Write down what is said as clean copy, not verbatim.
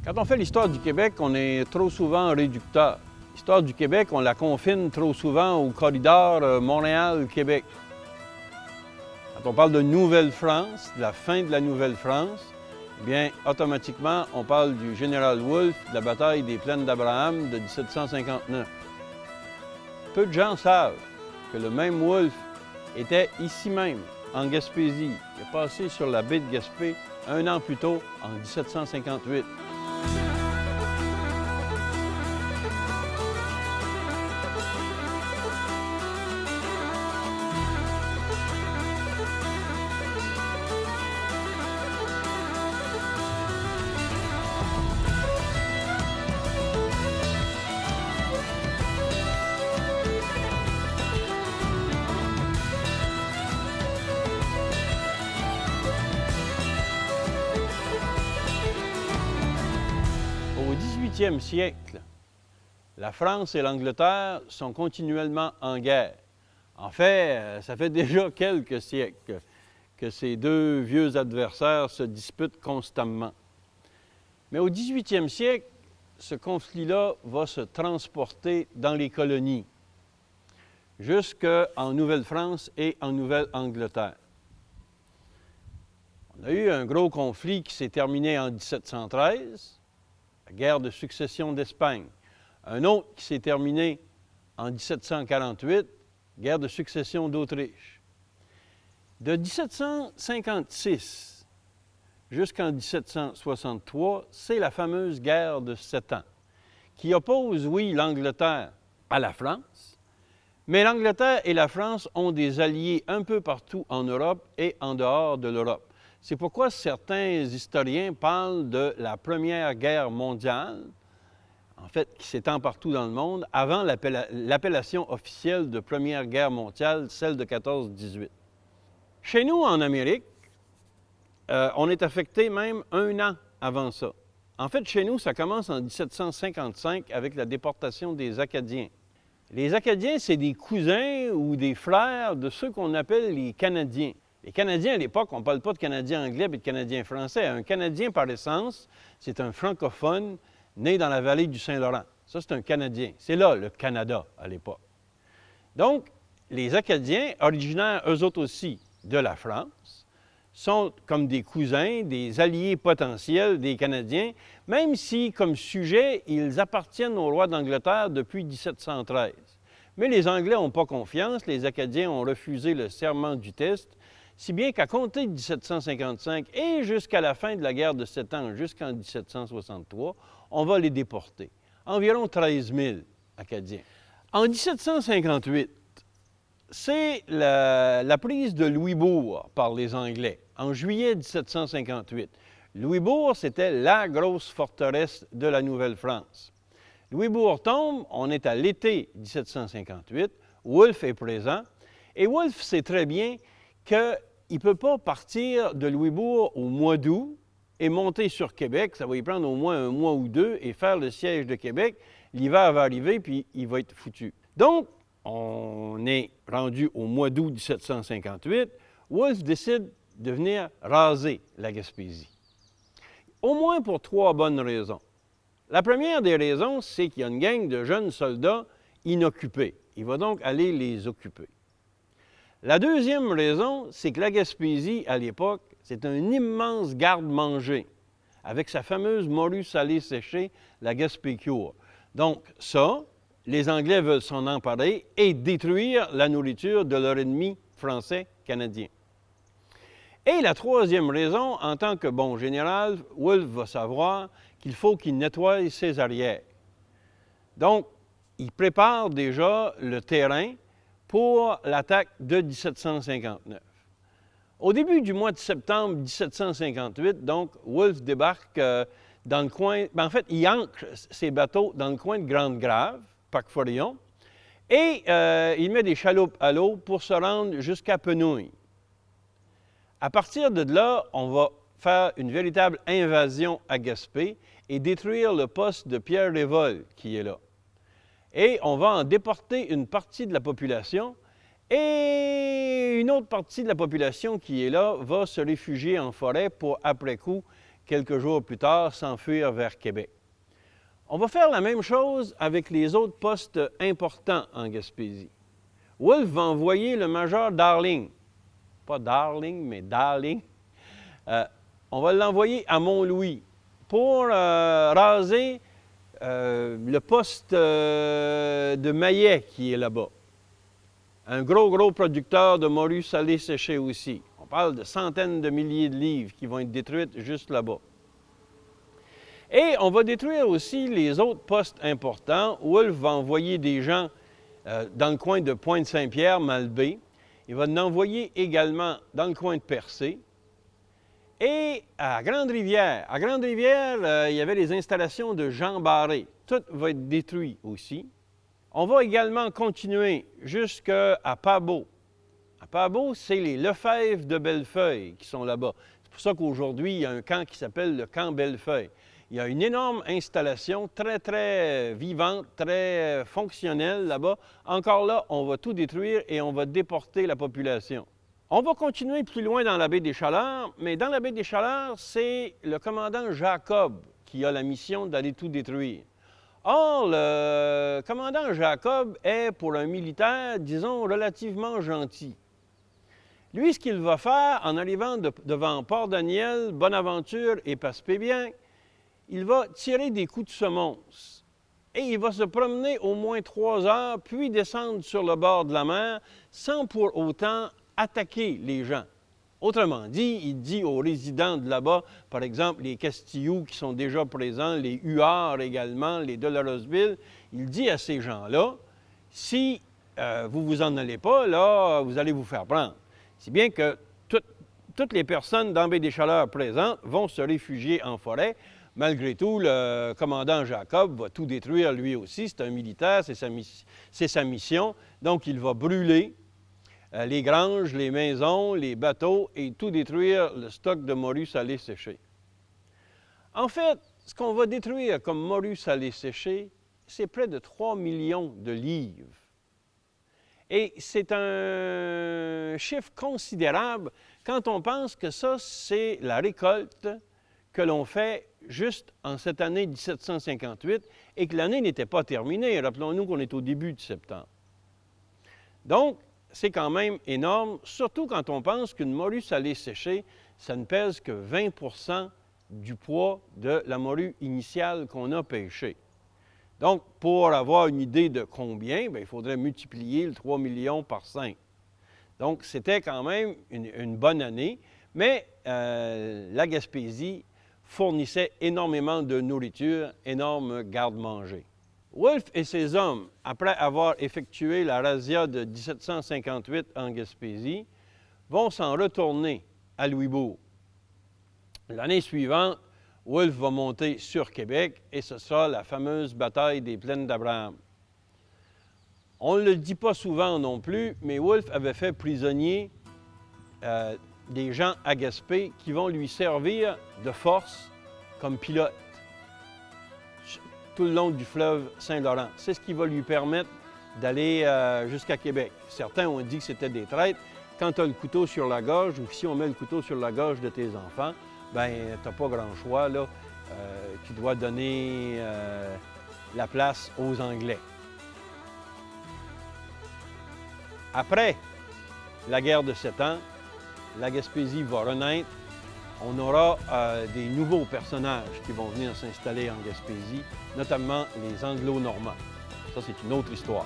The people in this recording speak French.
Quand on fait l'histoire du Québec, on est trop souvent réducteur. L'histoire du Québec, on la confine trop souvent au corridor Montréal-Québec. Quand on parle de Nouvelle-France, de la fin de la Nouvelle-France, eh bien, automatiquement, on parle du général Wolfe, de la bataille des Plaines d'Abraham de 1759. Peu de gens savent que le même Wolfe était ici même, en Gaspésie. Il est passé sur la baie de Gaspé un an plus tôt, en 1758. Au 18e siècle, la France et l'Angleterre sont continuellement en guerre. En fait, ça fait déjà quelques siècles que ces deux vieux adversaires se disputent constamment. Mais au 18e siècle, ce conflit-là va se transporter dans les colonies, jusqu'en Nouvelle-France et en Nouvelle-Angleterre. On a eu un gros conflit qui s'est terminé en 1713, la guerre de succession d'Espagne. Un autre qui s'est terminé en 1748, guerre de succession d'Autriche. De 1756 jusqu'en 1763, c'est la fameuse guerre de 7 ans, qui oppose, oui, l'Angleterre à la France, mais l'Angleterre et la France ont des alliés un peu partout en Europe et en dehors de l'Europe. C'est pourquoi certains historiens parlent de la Première Guerre mondiale, en fait, qui s'étend partout dans le monde, avant l'appellation officielle de Première Guerre mondiale, celle de 14-18. Chez nous, en Amérique, on est affecté même un an avant ça. En fait, chez nous, ça commence en 1755 avec la déportation des Acadiens. Les Acadiens, c'est des cousins ou des frères de ceux qu'on appelle les Canadiens. Les Canadiens, à l'époque, on ne parle pas de Canadiens anglais et de Canadiens français. Un Canadien, par essence, c'est un francophone né dans la vallée du Saint-Laurent. Ça, c'est un Canadien. C'est là, le Canada, à l'époque. Donc, les Acadiens, originaires, eux autres aussi, de la France, sont comme des cousins, des alliés potentiels des Canadiens, même si, comme sujet, ils appartiennent au roi d'Angleterre depuis 1713. Mais les Anglais n'ont pas confiance, les Acadiens ont refusé le serment du test, si bien qu'à compter de 1755 et jusqu'à la fin de la guerre de 7 ans, jusqu'en 1763, on va les déporter. Environ 13 000 Acadiens. En 1758, c'est la prise de Louisbourg par les Anglais, en juillet 1758. Louisbourg, c'était la grosse forteresse de la Nouvelle-France. Louisbourg tombe, on est à l'été 1758, Wolfe est présent, et Wolfe sait très bien qu'il ne peut pas partir de Louisbourg au mois d'août et monter sur Québec, ça va y prendre au moins un mois ou deux, et faire le siège de Québec. L'hiver va arriver, puis il va être foutu. Donc, on est rendu au mois d'août 1758, Wolfe décide de venir raser la Gaspésie. Au moins pour 3 bonnes raisons. La première des raisons, c'est qu'il y a une gang de jeunes soldats inoccupés. Il va donc aller les occuper. La deuxième raison, c'est que la Gaspésie, à l'époque, c'est un immense garde-manger, avec sa fameuse morue salée séchée, la Gaspécure. Donc ça, les Anglais veulent s'en emparer et détruire la nourriture de leur ennemi français canadien. Et la troisième raison, en tant que bon général, Wolfe va savoir qu'il faut qu'il nettoie ses arrières. Donc, il prépare déjà le terrain pour l'attaque de 1759. Au début du mois de septembre 1758, donc, Wolfe débarque dans le coin, en fait, il ancre ses bateaux dans le coin de Grande-Grave, Pac-Forillon, et il met des chaloupes à l'eau pour se rendre jusqu'à Penouille. À partir de là, on va faire une véritable invasion à Gaspé et détruire le poste de Pierre Révolt qui est là. Et on va en déporter une partie de la population et une autre partie de la population qui est là va se réfugier en forêt pour, après coup, quelques jours plus tard, s'enfuir vers Québec. On va faire la même chose avec les autres postes importants en Gaspésie. Wolfe va envoyer le major Darling, pas Darling, mais Darling, on va l'envoyer à Mont-Louis pour raser le poste de Maillet qui est là-bas. Un gros producteur de morues salées séchées aussi. On parle de centaines de milliers de livres qui vont être détruites juste là-bas. Et on va détruire aussi les autres postes importants. Wolfe va envoyer des gens dans le coin de Pointe-Saint-Pierre, Malbaie. Il va en envoyer également dans le coin de Percé. Et à Grande-Rivière. À Grande-Rivière, il y avait les installations de Jean Barré. Tout va être détruit aussi. On va également continuer jusqu'à Pabot. À Pabot, c'est les Lefebvre de Bellefeuille qui sont là-bas. C'est pour ça qu'aujourd'hui, il y a un camp qui s'appelle le camp Bellefeuille. Il y a une énorme installation très vivante, très fonctionnelle là-bas. Encore là, on va tout détruire et on va déporter la population. On va continuer plus loin dans la baie des Chaleurs, mais dans la baie des Chaleurs, c'est le commandant Jacob qui a la mission d'aller tout détruire. Or, le commandant Jacob est, pour un militaire, disons, relativement gentil. Lui, ce qu'il va faire en arrivant devant Port-Daniel, Bonaventure et Passepébien, il va tirer des coups de semonce. Et il va se promener au moins 3 heures, puis descendre sur le bord de la mer, sans pour autant attaquer les gens. Autrement dit, il dit aux résidents de là-bas, par exemple les Castillous qui sont déjà présents, les Huards également, les Dolorosville, il dit à ces gens-là, si vous vous en allez pas, là, vous allez vous faire prendre. Si bien que toutes les personnes dans Baie des Chaleurs présentes vont se réfugier en forêt. Malgré tout, le commandant Jacob va tout détruire lui aussi. C'est un militaire, c'est sa mission. Donc, il va brûler les granges, les maisons, les bateaux et tout détruire le stock de morues salées séchées. En fait, ce qu'on va détruire comme morues salées séchées, c'est près de 3 millions de livres. Et c'est un chiffre considérable quand on pense que ça, c'est la récolte que l'on fait juste en cette année 1758 et que l'année n'était pas terminée. Rappelons-nous qu'on est au début de septembre. Donc, c'est quand même énorme, surtout quand on pense qu'une morue salée séchée, ça ne pèse que 20 du poids de la morue initiale qu'on a pêchée. Donc, pour avoir une idée de combien, bien, il faudrait multiplier le 3 millions par 5. Donc, c'était quand même une bonne année, mais la Gaspésie fournissait énormément de nourriture, énorme garde-manger. Wolfe et ses hommes, après avoir effectué la razzia de 1758 en Gaspésie, vont s'en retourner à Louisbourg. L'année suivante, Wolfe va monter sur Québec et ce sera la fameuse bataille des Plaines d'Abraham. On ne le dit pas souvent non plus, mais Wolfe avait fait prisonnier des gens à Gaspé qui vont lui servir de force comme pilote tout le long du fleuve Saint-Laurent. C'est ce qui va lui permettre d'aller jusqu'à Québec. Certains ont dit que c'était des traîtres. Quand tu as le couteau sur la gorge, ou si on met le couteau sur la gorge de tes enfants, bien, tu n'as pas grand choix, là. Tu dois donner la place aux Anglais. Après la guerre de 7 ans, la Gaspésie va renaître. On aura des nouveaux personnages qui vont venir s'installer en Gaspésie, notamment les Anglo-Normands. Ça, c'est une autre histoire.